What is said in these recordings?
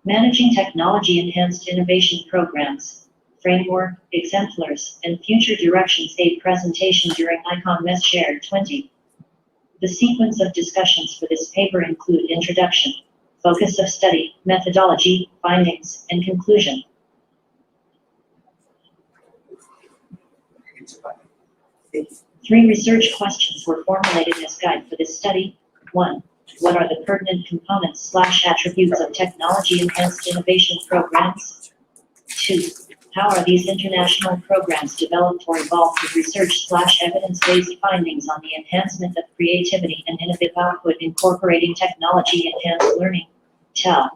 Managing Technology-Enhanced Innovation Programs, Framework, Exemplars, and Future Directions, a presentation during iCon-MESSSH'20. The sequence of discussions for this paper include introduction, focus of study, methodology, findings, and conclusion. Three research questions were formulated as guide for this study. 1. What are the pertinent components/attributes of technology-enhanced innovation programs? 2. How are these international programs developed or evolved with research/evidence-based findings on the enhancement of creativity and innovative output incorporating technology-enhanced learning? TEL.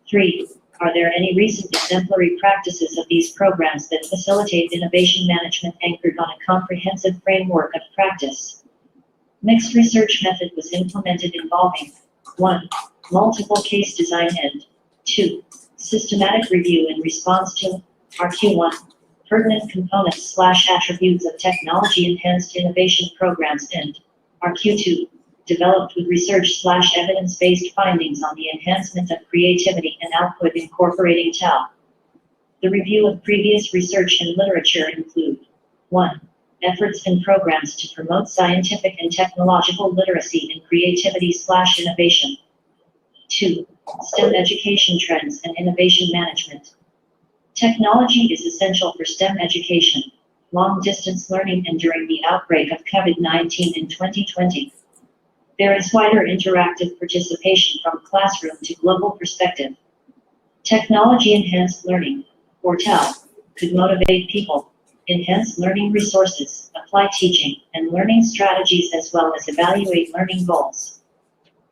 3. Are there any recent exemplary practices of these programs that facilitate innovation management anchored on a comprehensive framework of practice? Mixed research method was implemented involving 1. Multiple case design and 2. Systematic review in response to RQ1. Pertinent components/attributes of technology-enhanced innovation programs and RQ2. Developed with research/evidence-based findings on the enhancement of creativity and output incorporating TEL. The review of previous research and literature include 1. Efforts and programs to promote scientific and technological literacy and creativity/innovation. 2. STEM education trends and innovation management. Technology is essential for STEM education, long-distance learning, and during the outbreak of COVID-19 in 2020. There is wider interactive participation from classroom to global perspective. Technology-enhanced learning, or TEL, could motivate people, enhance learning resources, apply teaching and learning strategies, as well as evaluate learning goals.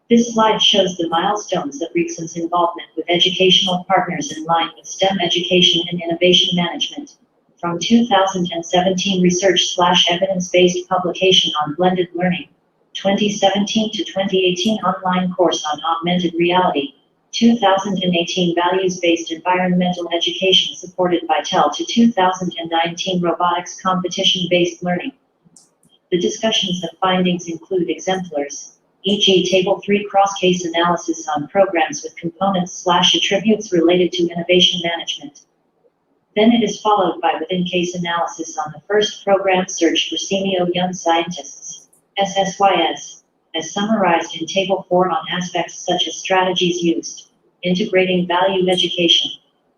This slide shows the milestones of RIXM's involvement with educational partners in line with STEM education and innovation management. From 2017 research/evidence-based publication on blended learning, 2017 to 2018 online course on augmented reality, 2018 values-based environmental education supported by TEL to 2019 robotics competition-based learning. The discussions of findings include exemplars, e.g. Table 3 cross-case analysis on programs with components/attributes related to innovation management. Then it is followed by within-case analysis on the first program search for CMEO Young Scientists, SSYS, as summarized in Table 4 on aspects such as strategies used, integrating value education,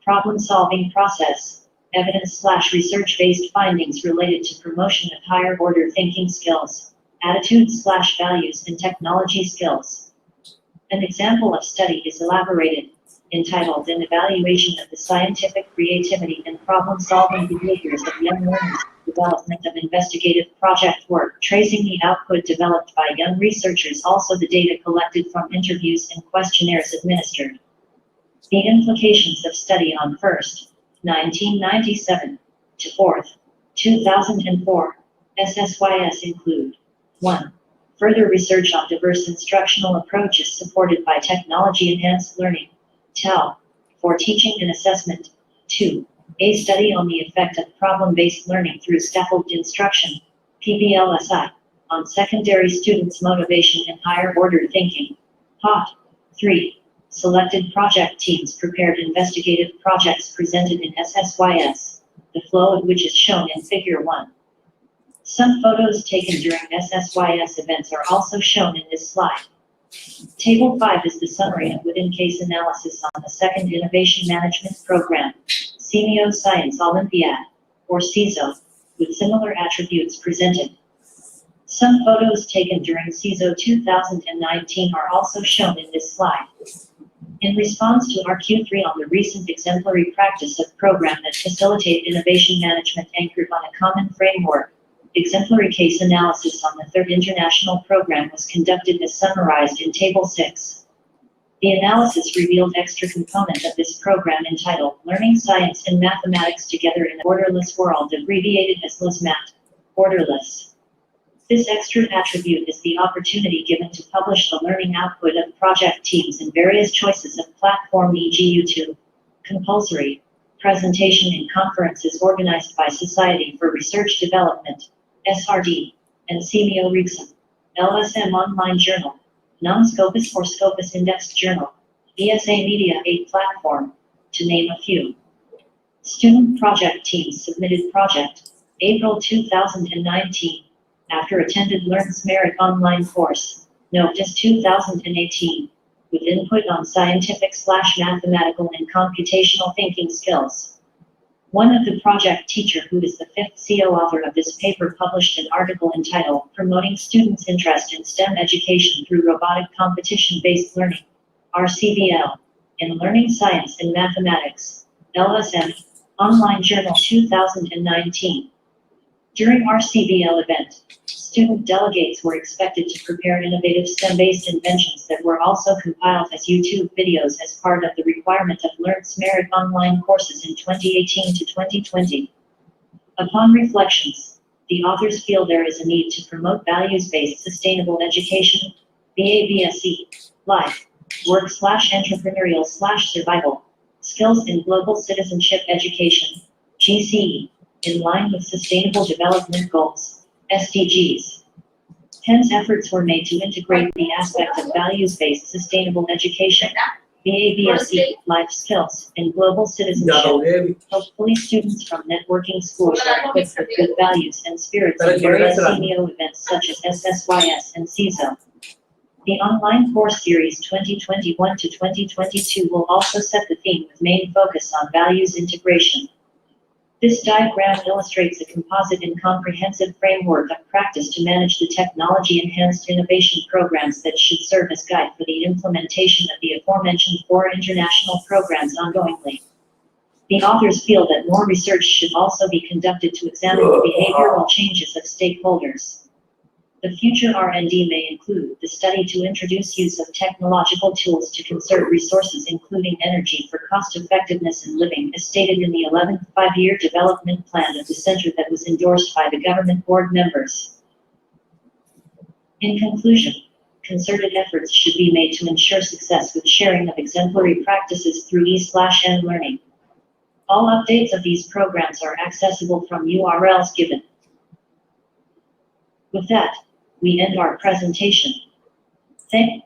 problem-solving process, evidence/research-based findings related to promotion of higher-order thinking skills, attitudes/values, and technology skills. An example of study is elaborated, entitled An Evaluation of the Scientific Creativity and Problem-Solving Behaviors of Young Learners, Development of Investigative Project Work, tracing the output developed by young researchers, also the data collected from interviews and questionnaires administered. The implications of study on first, 1997, to fourth, 2004, SSYS include 1. Further research on diverse instructional approaches supported by technology-enhanced learning, TEL, for teaching and assessment. 2. A study on the effect of problem-based learning through scaffolded instruction, PBLSI, on secondary students' motivation and higher-order thinking, HOT. 3. Selected project teams prepared investigative projects presented in SSYS, the flow of which is shown in Figure 1. Some photos taken during SSYS events are also shown in this slide. Table 5 is the summary of within-case analysis on the second Innovation Management Program, CMEO Science Olympiad, or CISO, with similar attributes presented. Some photos taken during CISO 2019 are also shown in this slide. In response to RQ3 on the recent exemplary practice of program that facilitate innovation management anchored on a common framework, exemplary case analysis on the third international program was conducted as summarized in Table 6. The analysis revealed extra component of this program entitled Learning Science and Mathematics Together in a Orderless World, abbreviated as LSMAT, orderless. This extra attribute is the opportunity given to publish the learning output of project teams in various choices of platform, e.g. YouTube, compulsory, presentation in conferences organized by Society for Research Development, SRD, and CMEO RIXM, LSM online journal, non-Scopus or Scopus indexed journal, ESA Media 8 platform, to name a few. Student project teams submitted project, April 2019, after attended Learns Merit online course, Notice 2018, with input on scientific/mathematical and computational thinking skills. One of the project teacher, who is the fifth CO author of this paper, published an article entitled Promoting Students' Interest in STEM Education Through Robotic Competition-Based Learning, RCBL, in Learning Science and Mathematics, LSM, Online Journal 2019. During RCBL event, student delegates were expected to prepare innovative STEM-based inventions that were also compiled as YouTube videos as part of the requirement of Learns Merit online courses in 2018 to 2020. Upon reflections, the authors feel there is a need to promote values-based sustainable education, VABSE, life, work/entrepreneurial/survival, skills in global citizenship education, GCE, in line with Sustainable Development Goals, SDGs. Hence, efforts were made to integrate the aspect of values-based sustainable education, VABSE, life skills, in global citizenship. Hopefully, students from networking schools are equipped with good values and spirits in various CNEO events such as SSYS and CISO. The online course series 2021 to 2022 will also set the theme with main focus on values integration. This diagram illustrates a composite and comprehensive framework of practice to manage the technology-enhanced innovation programs that should serve as guide for the implementation of the aforementioned 4 international programs ongoingly. The authors feel that more research should also be conducted to examine the behavioral changes of stakeholders. The future R&D may include the study to introduce use of technological tools to conserve resources, including energy, for cost-effectiveness in living, as stated in the 11th Five-Year Development Plan of the Center that was endorsed by the government board members. In conclusion, concerted efforts should be made to ensure success with sharing of exemplary practices through E/N learning. All updates of these programs are accessible from URLs given. With that, we end our presentation. Thank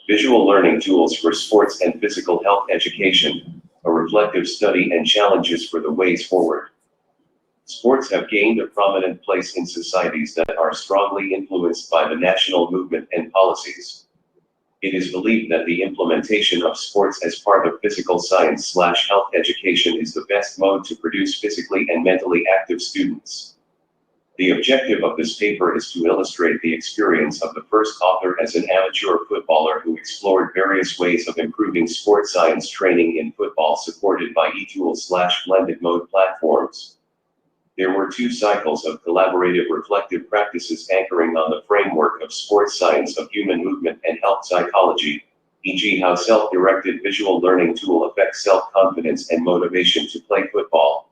Visual Learning Tools for Sports and Physical Health Education, a reflective study and challenges for the ways forward. Sports have gained a prominent place in societies that are strongly influenced by the national movement and policies. It is believed that the implementation of sports as part of physical science/health education is the best mode to produce physically and mentally active students. The objective of this paper is to illustrate the experience of the first author as an amateur footballer who explored various ways of improving sports science training in football supported by e-tools/blended mode platforms. There were 2 cycles of collaborative reflective practices anchoring on the framework of sports science of human movement and health psychology, e.g. how self-directed visual learning tool affects self-confidence and motivation to play football.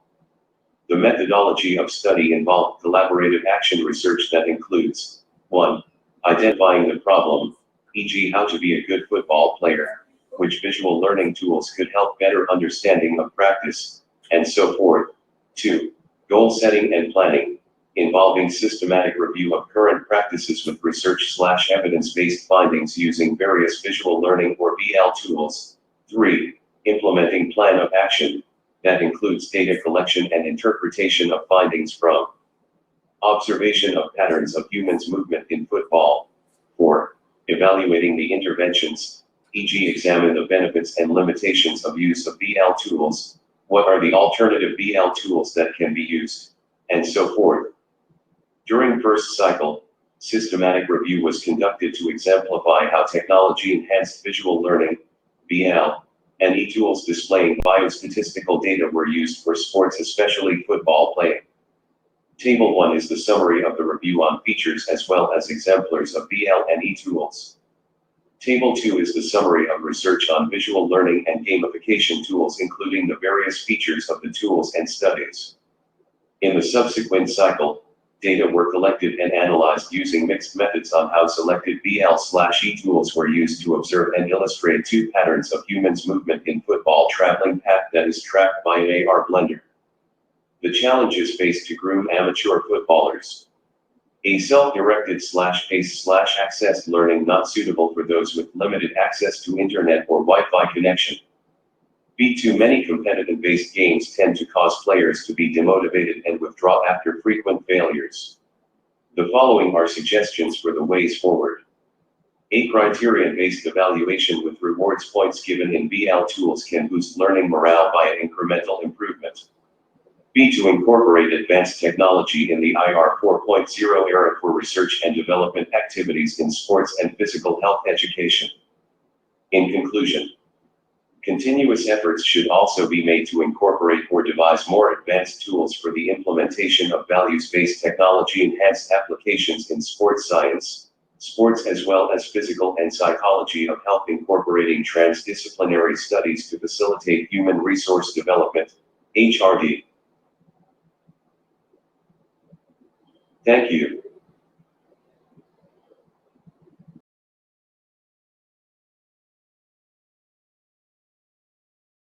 The methodology of study involved collaborative action research that includes 1. Identifying the problem, e.g. how to be a good football player, which visual learning tools could help better understanding of practice, and so forth. 2. Goal setting and planning, involving systematic review of current practices with research/evidence-based findings using various visual learning or VL tools. 3. Implementing plan of action, that includes data collection and interpretation of findings from observation of patterns of humans' movement in football. 4. Evaluating the interventions, e.g. examine the benefits and limitations of use of VL tools, what are the alternative VL tools that can be used, and so forth. During first cycle, systematic review was conducted to exemplify how technology-enhanced visual learning, VL, and e-tools displaying biostatistical data were used for sports, especially football playing. Table 1 is the summary of the review on features as well as exemplars of VL and e-tools. Table 2 is the summary of research on visual learning and gamification tools, including the various features of the tools and studies. In the subsequent cycle, data were collected and analyzed using mixed methods on how selected VL/E tools were used to observe and illustrate 2 patterns of humans' movement in football traveling path that is tracked by an AR blender. The challenges faced to groom amateur footballers. A self-directed/paced/accessed learning not suitable for those with limited access to internet or Wi-Fi connection. B. Too many competitive-based games tend to cause players to be demotivated and withdraw after frequent failures. The following are suggestions for the ways forward. A criterion-based evaluation with rewards points given in BL tools can boost learning morale by an incremental improvement. B. To incorporate advanced technology in the IR 4.0 era for research and development activities in sports and physical health education. In conclusion, continuous efforts should also be made to incorporate or devise more advanced tools for the implementation of values-based technology-enhanced applications in sports science, sports as well as physical and psychology of health, incorporating transdisciplinary studies to facilitate human resource development, HRD. Thank you.